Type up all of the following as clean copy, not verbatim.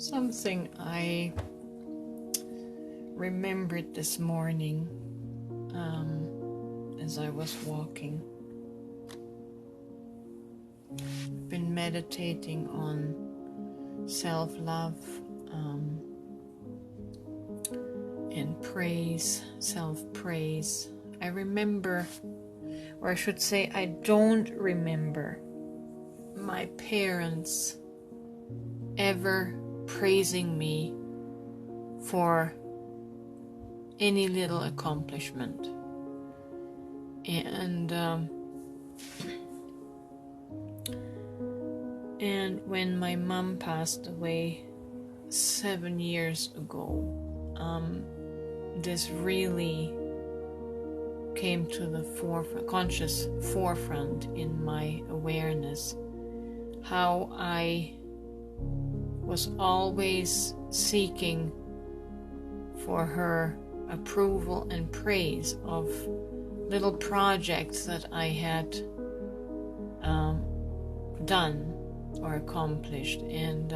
Something I remembered this morning as I was walking. I've been meditating on self-love and praise, self-praise. I remember, or I should say I don't remember my parents ever praising me for any little accomplishment. And when my mom passed away 7 years ago, this really came to the conscious forefront in my awareness, how I was always seeking for her approval and praise of little projects that I had done or accomplished. And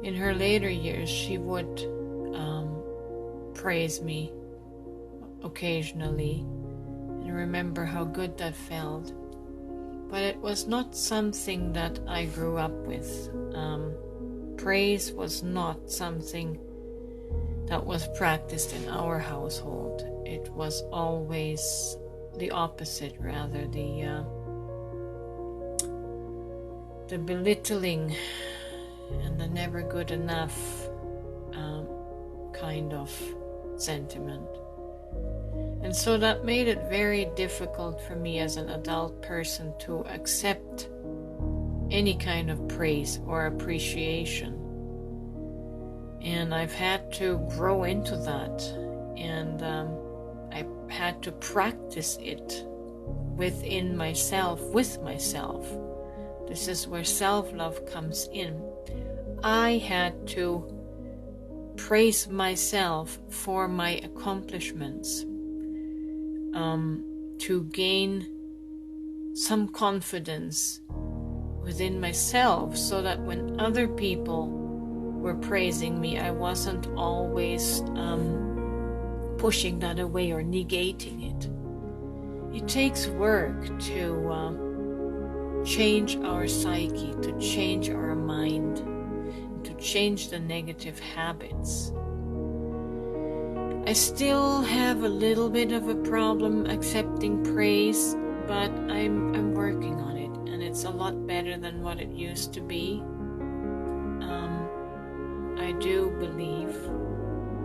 in her later years, she would praise me occasionally, and I remember how good that felt. But it was not something that I grew up with. Praise was not something that was practiced in our household. It was always the opposite, rather, the belittling and the never good enough kind of sentiment. And so that made it very difficult for me as an adult person to accept any kind of praise or appreciation. And I've had to grow into that, and I had to practice it within myself, with myself. This is where self-love comes in. I had to praise myself for my accomplishments, to gain some confidence within myself, so that when other people were praising me, I wasn't always pushing that away or negating it. It takes work to change our psyche, to change our mind, to change the negative habits. I still have a little bit of a problem accepting praise, but I'm working on it, and it's a lot better than what it used to be. I do believe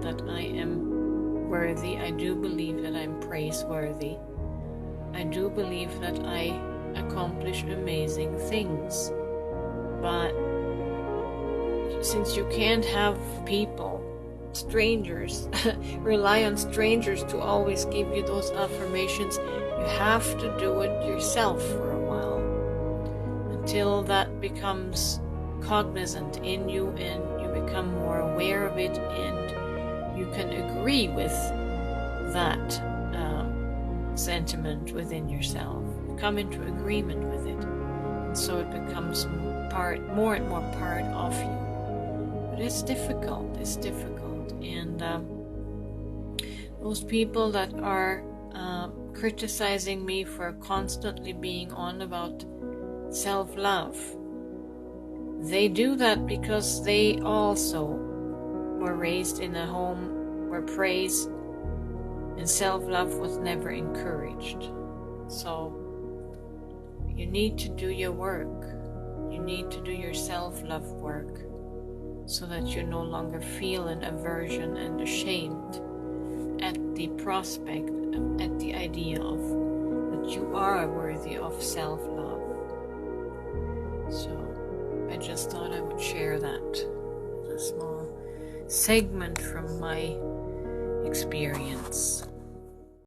that I am worthy. I do believe that I'm praiseworthy. I do believe that I accomplish amazing things. But since you can't have people, strangers, rely on strangers to always give you those affirmations, you have to do it yourself for a while, until that becomes cognizant in you and you become more aware of it, and you can agree with that sentiment within yourself. You come into agreement with it, and so it becomes more and more part of you. But it's difficult. And those people that are criticizing me for constantly being on about self-love, they do that because they also were raised in a home where praise and self-love was never encouraged. So you need to do your work. You need to do your self-love work, so that you no longer feel an aversion and ashamed at the prospect, at the idea of that you are worthy of self-love. So I just thought I would share that, a small segment from my experience.